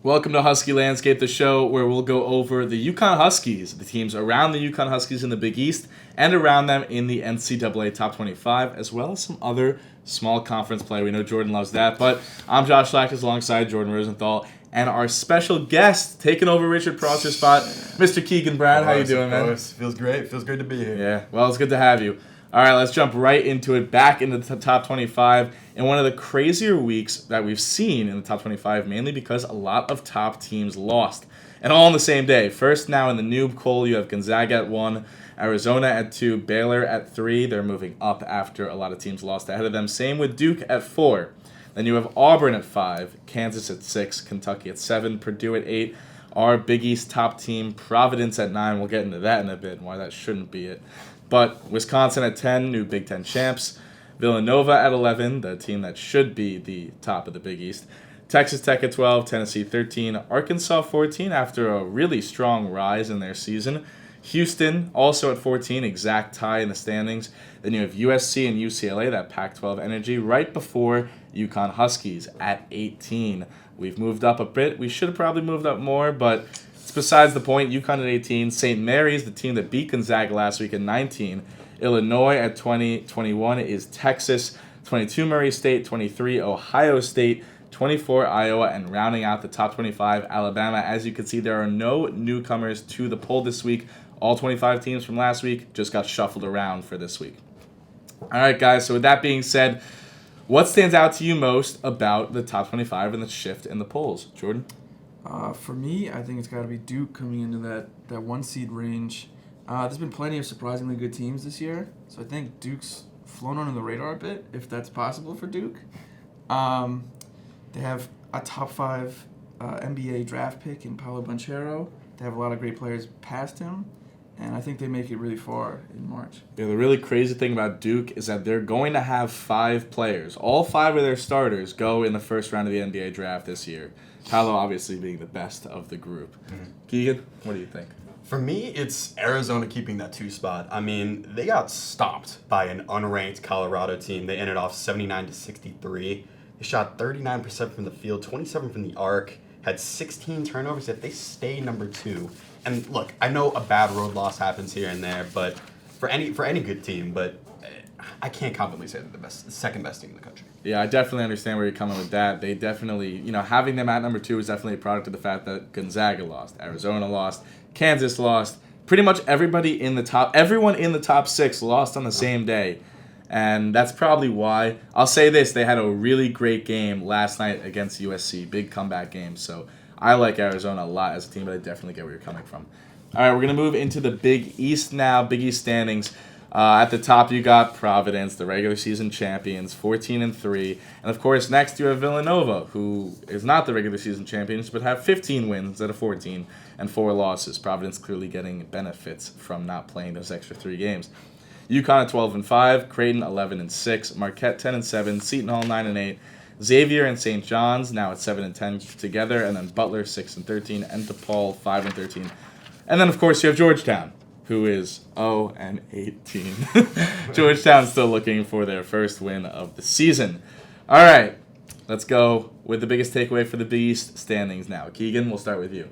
Welcome to Husky Landscape, the show where we'll go over the UConn Huskies, the teams around the UConn Huskies in the Big East, and around them in the NCAA Top 25, as well as some other small conference play. We know Jordan loves that, but I'm Josh Schlactus alongside Jordan Rosenthal, and our special guest taking over Richard Prosser's spot, Mr. Keegan Brown. How you doing, man? Feels great. Feels great to be here. Yeah, well, it's good to have you. All right, let's jump right into it, back into the top 25, in one of the crazier weeks that we've seen in the top 25, mainly because a lot of top teams lost, and all on the same day. First, now in the noob poll, you have Gonzaga at 1, Arizona at 2, Baylor at 3. They're moving up after a lot of teams lost ahead of them. Same with Duke at 4. Then you have Auburn at 5, Kansas at 6, Kentucky at 7, Purdue at 8. Our Big East top team, Providence at 9. We'll get into that in a bit and why that shouldn't be it. But Wisconsin at 10, new Big Ten champs. Villanova at 11, the team that should be the top of the Big East. Texas Tech at 12, Tennessee 13, Arkansas 14 after a really strong rise in their season. Houston also at 14, exact tie in the standings. Then you have USC and UCLA, that Pac-12 energy, right before UConn Huskies at 18. We've moved up a bit. We should have probably moved up more, but it's besides the point. UConn at 18. St. Mary's, the team that beat Gonzaga last week, at 19. Illinois at 20. 21 is Texas. 22 Murray State. 23 Ohio State. 24 Iowa. And rounding out the top 25, Alabama. As you can see, there are no newcomers to the poll this week. All 25 teams from last week just got shuffled around for this week. All right, guys. So with that being said, what stands out to you most about the top 25 and the shift in the polls? Jordan? For me, I think it's got to be Duke coming into that one seed range. There's been plenty of surprisingly good teams this year, so I think Duke's flown under the radar a bit, if that's possible for Duke. They have a top 5 NBA draft pick in Paolo Banchero. They have a lot of great players past him, and I think they make it really far in March. Yeah, the really crazy thing about Duke is that they're going to have 5 players. All 5 of their starters go in the first round of the NBA draft this year. Paolo obviously being the best of the group. Mm-hmm. Keegan, what do you think? For me, it's Arizona keeping that 2 spot. I mean, they got stopped by an unranked Colorado team. They ended off 79-63. They shot 39% from the field, 27 from the arc, had 16 turnovers. If they stay number 2, and look, I know a bad road loss happens here and there, but for any good team, but I can't confidently say they're the second best team in the country. Yeah, I definitely understand where you're coming with that. They definitely, having them at number 2 is definitely a product of the fact that Gonzaga lost, Arizona lost, Kansas lost. Pretty much everyone in the top 6 lost on the same day. And that's probably why. I'll say this, they had a really great game last night against USC, big comeback game. So I like Arizona a lot as a team, but I definitely get where you're coming from. All right, we're going to move into the Big East now, Big East standings. At the top, you got Providence, the regular season champions, 14-3. And, of course, next you have Villanova, who is not the regular season champions, but have 15 wins instead of 14 and 4 losses. Providence clearly getting benefits from not playing those extra 3 games. UConn at 12-5, Creighton 11-6, Marquette 10-7, Seton Hall 9-8, Xavier and St. John's now at 7-10 together, and then Butler 6-13, and DePaul 5-13. And then, of course, you have Georgetown, who is 0-18. Georgetown's still looking for their first win of the season. All right, let's go with the biggest takeaway for the Big East standings now. Keegan, we'll start with you.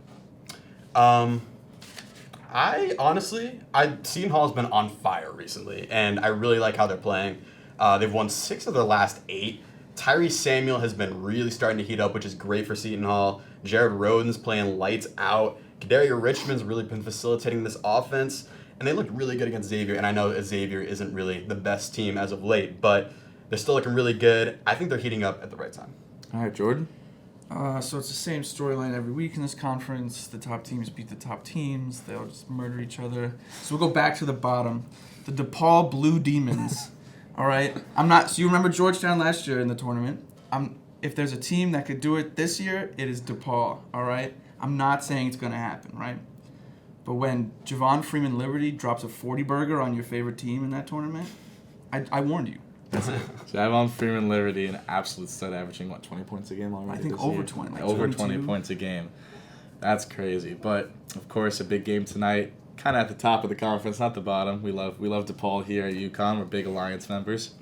Seton Hall has been on fire recently, and I really like how they're playing. They've won 6 of their last 8. Tyrese Samuel has been really starting to heat up, which is great for Seton Hall. Jared Rhoden's playing lights out. Kadaria Richmond's really been facilitating this offense, and they looked really good against Xavier. And I know Xavier isn't really the best team as of late, but they're still looking really good. I think they're heating up at the right time. All right, Jordan? So it's the same storyline every week in this conference. The top teams beat the top teams. They all just murder each other. So we'll go back to the bottom. The DePaul Blue Demons. All right? So you remember Georgetown last year in the tournament. If there's a team that could do it this year, it is DePaul. All right? I'm not saying it's going to happen, right? But when Javon Freeman Liberty drops a 40-burger on your favorite team in that tournament, I warned you. That's it. Javon Freeman Liberty, an absolute stud, averaging, 20 points a game already? I think over 20. Over 20 points a game. That's crazy. But, of course, a big game tonight. Kind of at the top of the conference, not the bottom. We love DePaul here at UConn. We're big Alliance members.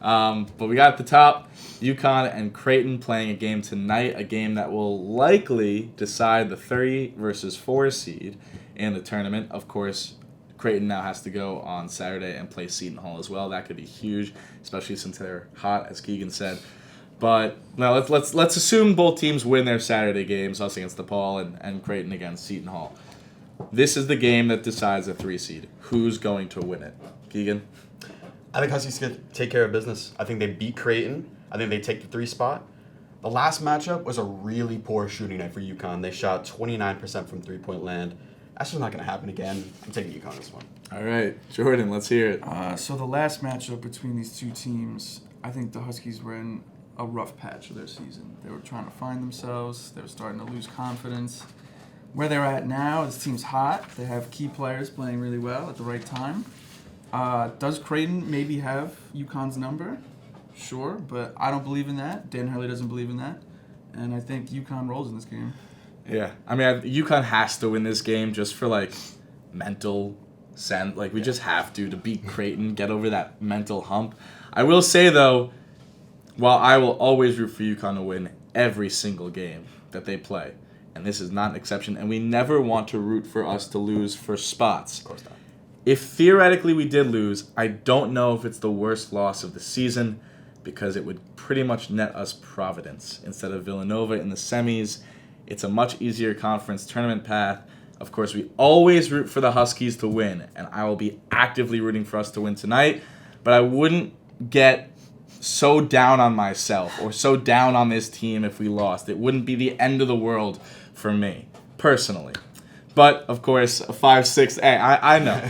But we got at the top, UConn and Creighton playing a game tonight, a game that will likely decide the 3 versus 4 seed in the tournament. Of course, Creighton now has to go on Saturday and play Seton Hall as well. That could be huge, especially since they're hot, as Keegan said. But now let's assume both teams win their Saturday games, us against DePaul and Creighton against Seton Hall. This is the game that decides the 3 seed. Who's going to win it? Keegan? I think Huskies can take care of business. I think they beat Creighton. I think they take the 3 spot. The last matchup was a really poor shooting night for UConn. They shot 29% from three-point land. That's just not going to happen again. I'm taking UConn this one. All right, Jordan, let's hear it. So the last matchup between these two teams, I think the Huskies were in a rough patch of their season. They were trying to find themselves. They were starting to lose confidence. Where they're at now, this team's hot. They have key players playing really well at the right time. Does Creighton maybe have UConn's number? Sure, but I don't believe in that. Dan Hurley doesn't believe in that. And I think UConn rolls in this game. Yeah, I mean, UConn has to win this game just for, like, mental sense. Like, we just have to beat Creighton, get over that mental hump. I will say, though, while I will always root for UConn to win every single game that they play, and this is not an exception, and we never want to root for us to lose for spots. Of course not. If theoretically we did lose, I don't know if it's the worst loss of the season because it would pretty much net us Providence instead of Villanova in the semis. It's a much easier conference tournament path. Of course, we always root for the Huskies to win, and I will be actively rooting for us to win tonight, but I wouldn't get so down on myself or so down on this team if we lost. It wouldn't be the end of the world for me, personally. But, of course, a 5-6, hey, I know.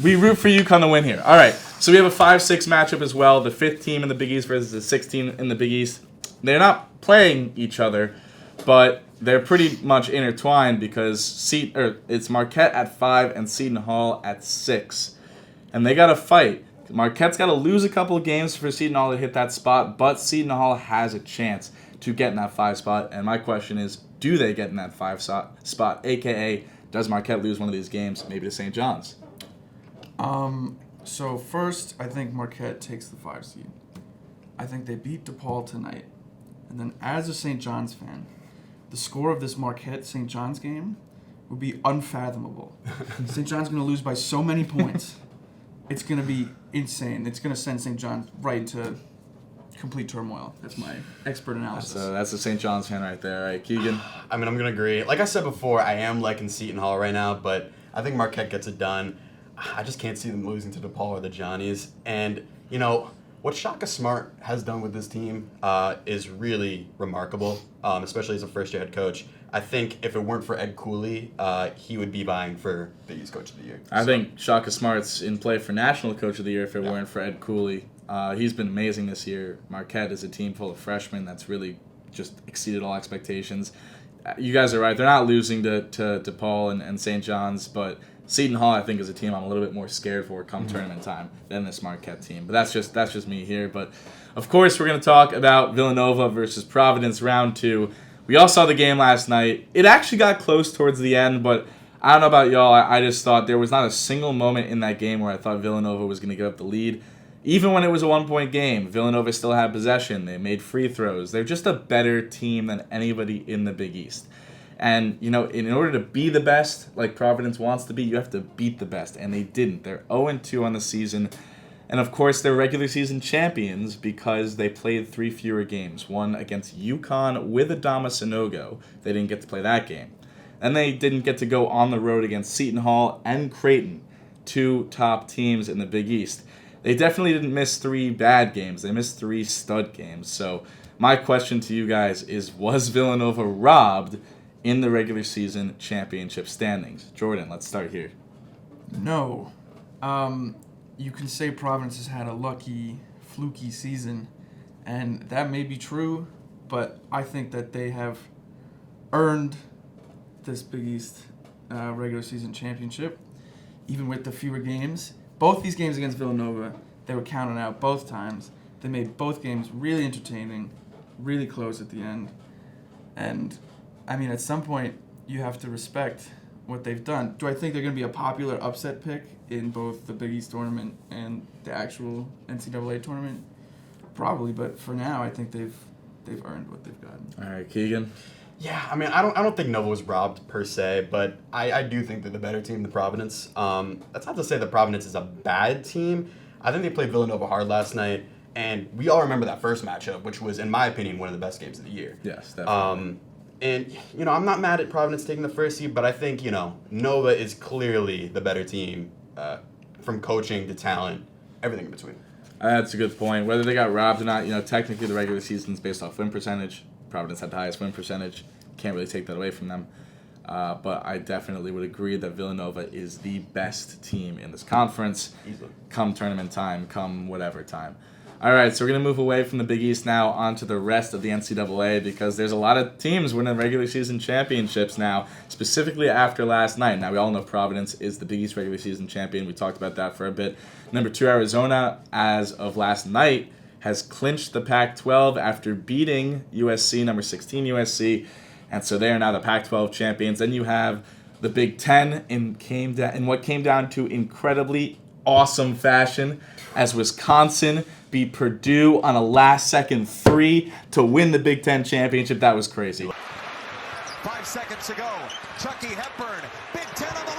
We root for UConn to win here. All right, so we have a 5-6 matchup as well. The 5th team in the Big East versus the 6th team in the Big East. They're not playing each other, but they're pretty much intertwined because it's Marquette at 5 and Seton Hall at 6. And they got to fight. Marquette's got to lose a couple of games for Seton Hall to hit that spot, but Seton Hall has a chance to get in that 5 spot. And my question is, do they get in that 5 spot? AKA, does Marquette lose one of these games, maybe to St. John's? So first, I think Marquette takes the 5 seed. I think they beat DePaul tonight. And then as a St. John's fan, the score of this Marquette-St. John's game would be unfathomable. St. John's going to lose by so many points. It's going to be insane. It's going to send St. John's right into complete turmoil. That's my expert analysis. That's a St. John's fan right there, right? Keegan? I mean, I'm going to agree. Like I said before, I am liking Seton Hall right now, but I think Marquette gets it done. I just can't see them losing to DePaul or the Johnnies. And, you know, what Shaka Smart has done with this team is really remarkable, especially as a first-year head coach. I think if it weren't for Ed Cooley, he would be vying for Big East Coach of the Year. I think Shaka Smart's in play for National Coach of the Year if it weren't for Ed Cooley. He's been amazing this year. Marquette is a team full of freshmen that's really just exceeded all expectations. You guys are right. They're not losing to DePaul and St. John's, but Seton Hall, I think, is a team I'm a little bit more scared for come tournament time than this Marquette team. But that's just me here. But, of course, we're going to talk about Villanova versus Providence round 2. We all saw the game last night. It actually got close towards the end, but I don't know about y'all. I just thought there was not a single moment in that game where I thought Villanova was going to give up the lead. Even when it was a 1-point game, Villanova still had possession. They made free throws. They're just a better team than anybody in the Big East. And, you know, in order to be the best, like Providence wants to be, you have to beat the best. And they didn't. They're 0-2 on the season. And, of course, they're regular season champions because they played 3 fewer games. One against UConn with Adama Sanogo. They didn't get to play that game. And they didn't get to go on the road against Seton Hall and Creighton, 2 top teams in the Big East. They definitely didn't miss 3 bad games. They missed 3 stud games. So my question to you guys is, was Villanova robbed in the regular season championship standings? Jordan, let's start here. No. You can say Providence has had a lucky, fluky season, and that may be true, but I think that they have earned this Big East regular season championship, even with the fewer games. Both these games against Villanova, they were counted out both times. They made both games really entertaining, really close at the end. And, I mean, at some point, you have to respect what they've done. Do I think they're going to be a popular upset pick in both the Big East tournament and the actual NCAA tournament? Probably, but for now, I think they've earned what they've gotten. All right, Keegan. Yeah, I mean, I don't think Nova was robbed per se, but I do think they're the better team than Providence. That's not to say that Providence is a bad team. I think they played Villanova hard last night, and we all remember that first matchup, which was, in my opinion, one of the best games of the year. Yes, definitely. And, I'm not mad at Providence taking the first seed, but I think, Nova is clearly the better team from coaching to talent, everything in between. That's a good point. Whether they got robbed or not, technically the regular season's based off win percentage. Providence had the highest win percentage. Can't really take that away from them. But I definitely would agree that Villanova is the best team in this conference. Easily. Come tournament time, come whatever time. All right, so we're going to move away from the Big East now onto the rest of the NCAA because there's a lot of teams winning regular season championships now, specifically after last night. Now, we all know Providence is the Big East regular season champion. We talked about that for a bit. Number 2, Arizona, as of last night, has clinched the Pac-12 after beating USC, number 16 USC, and so they are now the Pac-12 champions. Then you have the Big Ten in what came down to incredibly awesome fashion as Wisconsin beat Purdue on a last-second 3 to win the Big Ten championship. That was crazy. 5 seconds to go. Chucky Hepburn, Big Ten on the line.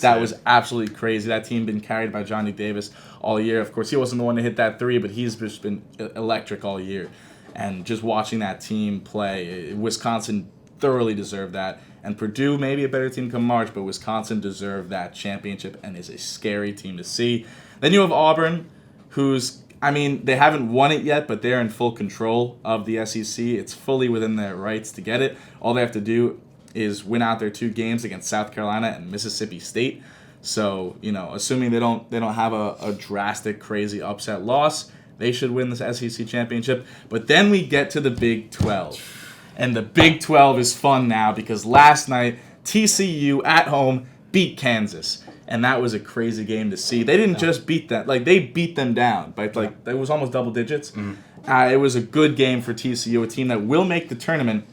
That was absolutely crazy. That team been carried by Johnny Davis all year. Of course, he wasn't the one to hit that 3, but he's just been electric all year. And just watching that team play, Wisconsin thoroughly deserved that. And Purdue may be a better team come March, but Wisconsin deserved that championship and is a scary team to see. Then you have Auburn, they haven't won it yet, but they're in full control of the SEC. It's fully within their rights to get it. All they have to do is win out their 2 games against South Carolina and Mississippi State. So, assuming they don't have a drastic, crazy upset loss, they should win this SEC championship. But then we get to the Big 12. And the Big 12 is fun now because last night, TCU at home beat Kansas. And that was a crazy game to see. They didn't just beat them. They beat them down. But, it was almost double digits. Mm-hmm. It was a good game for TCU, a team that will make the tournament,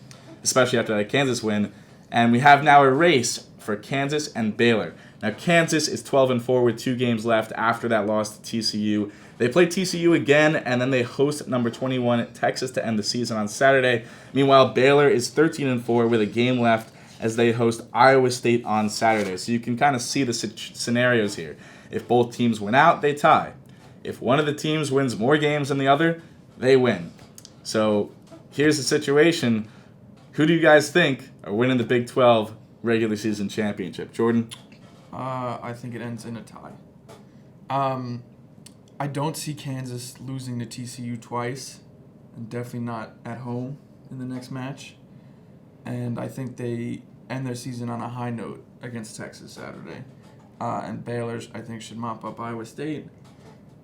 especially after that Kansas win. And we have now a race for Kansas and Baylor. Now, Kansas is 12-4 with 2 games left after that loss to TCU. They play TCU again, and then they host number 21 Texas to end the season on Saturday. Meanwhile, Baylor is 13-4 with a game left as they host Iowa State on Saturday. So you can kind of see the scenarios here. If both teams win out, they tie. If one of the teams wins more games than the other, they win. So here's the situation. Who do you guys think are winning the Big 12 regular season championship? Jordan? I think it ends in a tie. I don't see Kansas losing to TCU twice, and definitely not at home in the next match. And I think they end their season on a high note against Texas Saturday. And Baylor, I think, should mop up Iowa State.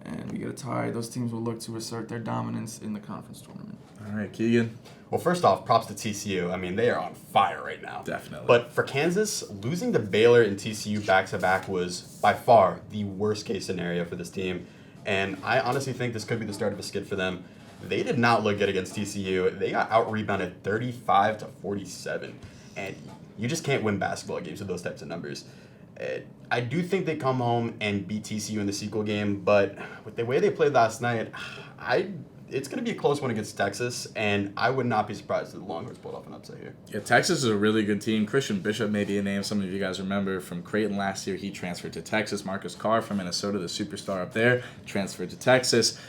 And we get a tie. Those teams will look to assert their dominance in the conference tournament. All right, Keegan. Well, first off, props to TCU. They are on fire right now. Definitely. But for Kansas, losing to Baylor and TCU back-to-back was by far the worst-case scenario for this team. And I honestly think this could be the start of a skid for them. They did not look good against TCU. They got out-rebounded 35-47. And you just can't win basketball games with those types of numbers. I do think they come home and beat TCU in the sequel game, but with the way they played last night, it's going to be a close one against Texas, and I would not be surprised if the Longhorns pulled off an upset here. Yeah, Texas is a really good team. Christian Bishop may be a name some of you guys remember from Creighton last year. He transferred to Texas. Marcus Carr from Minnesota, the superstar up there, transferred to Texas.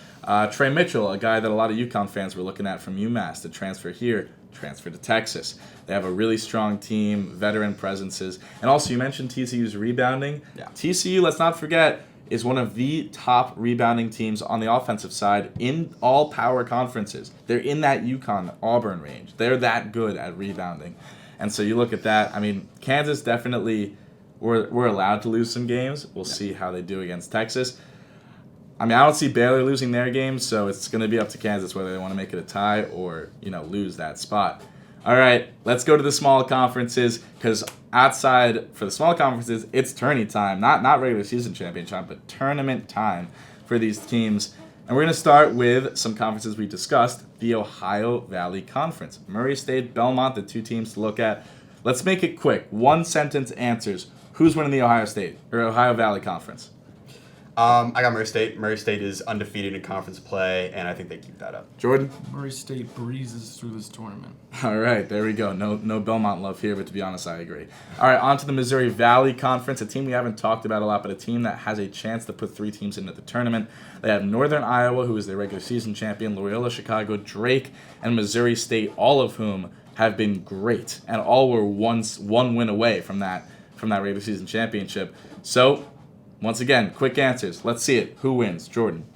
Trey Mitchell, a guy that a lot of UConn fans were looking at from UMass to transfer here, transferred to Texas. They have a really strong team, veteran presences. And also, you mentioned TCU's rebounding. Yeah. TCU, let's not forget, is one of the top rebounding teams on the offensive side in all power conferences. They're in that UConn Auburn range. They're that good at rebounding. And so you look at that. Kansas definitely we're allowed to lose some games. We'll see how they do against Texas. I don't see Baylor losing their game, so it's going to be up to Kansas whether they want to make it a tie or, lose that spot. All right, let's go to the small conferences because outside for the small conferences, it's tourney time. Not regular season championship, but tournament time for these teams. And we're going to start with some conferences we discussed, the Ohio Valley Conference. Murray State, Belmont, the two teams to look at. Let's make it quick. One sentence answers. Who's winning the Ohio Valley Conference? I got Murray State. Murray State is undefeated in conference play, and I think they keep that up. Jordan? Murray State breezes through this tournament. All right, there we go. No Belmont love here, but to be honest, I agree. All right, on to the Missouri Valley Conference, a team we haven't talked about a lot, but a team that has a chance to put 3 teams into the tournament. They have Northern Iowa, who is their regular season champion, Loyola Chicago, Drake, and Missouri State, all of whom have been great, and all were one win away from that regular season championship. So, once again, quick answers. Let's see it. Who wins? Jordan.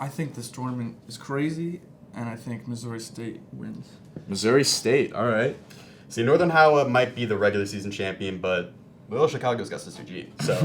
I think this tournament is crazy, and I think Missouri State wins. Missouri State. All right. See, Northern Iowa might be the regular season champion, but Loyola Chicago's got Sister G. So,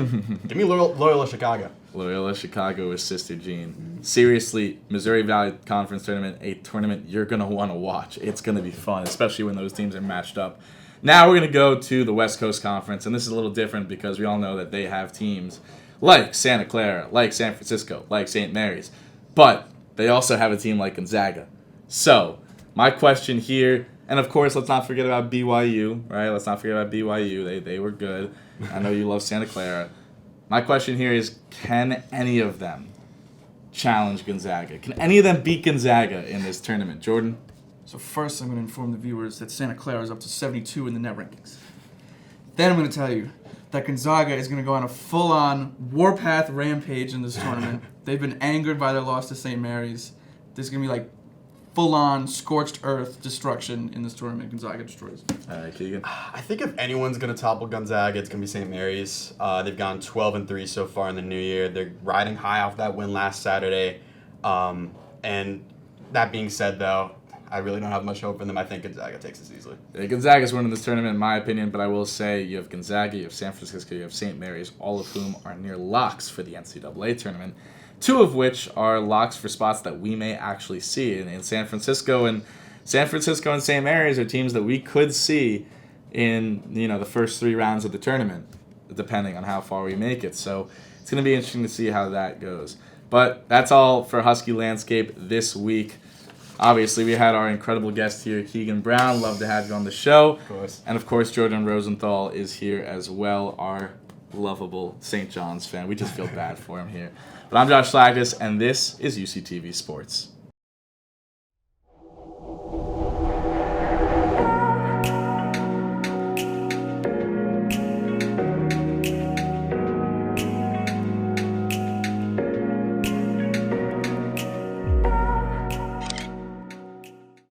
give me Loyola Chicago. Loyola Chicago is Sister Jean. Seriously, Missouri Valley Conference tournament, a tournament you're going to want to watch. It's going to be fun, especially when those teams are matched up. Now we're going to go to the West Coast Conference, and this is a little different because we all know that they have teams like Santa Clara, like San Francisco, like St. Mary's, but they also have a team like Gonzaga. So, my question here, and of course, let's not forget about BYU, right? Let's not forget about BYU. They were good. I know you love Santa Clara. My question here is, can any of them challenge Gonzaga? Can any of them beat Gonzaga in this tournament? Jordan? So first, I'm going to inform the viewers that Santa Clara is up to 72 in the net rankings. Then I'm going to tell you that Gonzaga is going to go on a full-on warpath rampage in this tournament. They've been angered by their loss to St. Mary's. There's going to be like full-on scorched earth destruction in this tournament. Gonzaga destroys. All right, Keegan. I think if anyone's going to topple Gonzaga, it's going to be St. Mary's. They've gone 12-3 so far in the new year. They're riding high off that win last Saturday. And that being said, though, I really don't have much hope in them. I think Gonzaga takes this easily. Gonzaga's winning this tournament, in my opinion, but I will say you have Gonzaga, you have San Francisco, you have St. Mary's, all of whom are near locks for the NCAA tournament, 2 of which are locks for spots that we may actually see. In San Francisco and St. Mary's are teams that we could see in the first 3 rounds of the tournament, depending on how far we make it. So it's going to be interesting to see how that goes. But that's all for Husky Landscape this week. Obviously, we had our incredible guest here, Keegan Brown. Love to have you on the show. Of course. And, of course, Jordan Rosenthal is here as well, our lovable St. John's fan. We just feel bad for him here. But I'm Josh Schlactus, and this is UCTV Sports.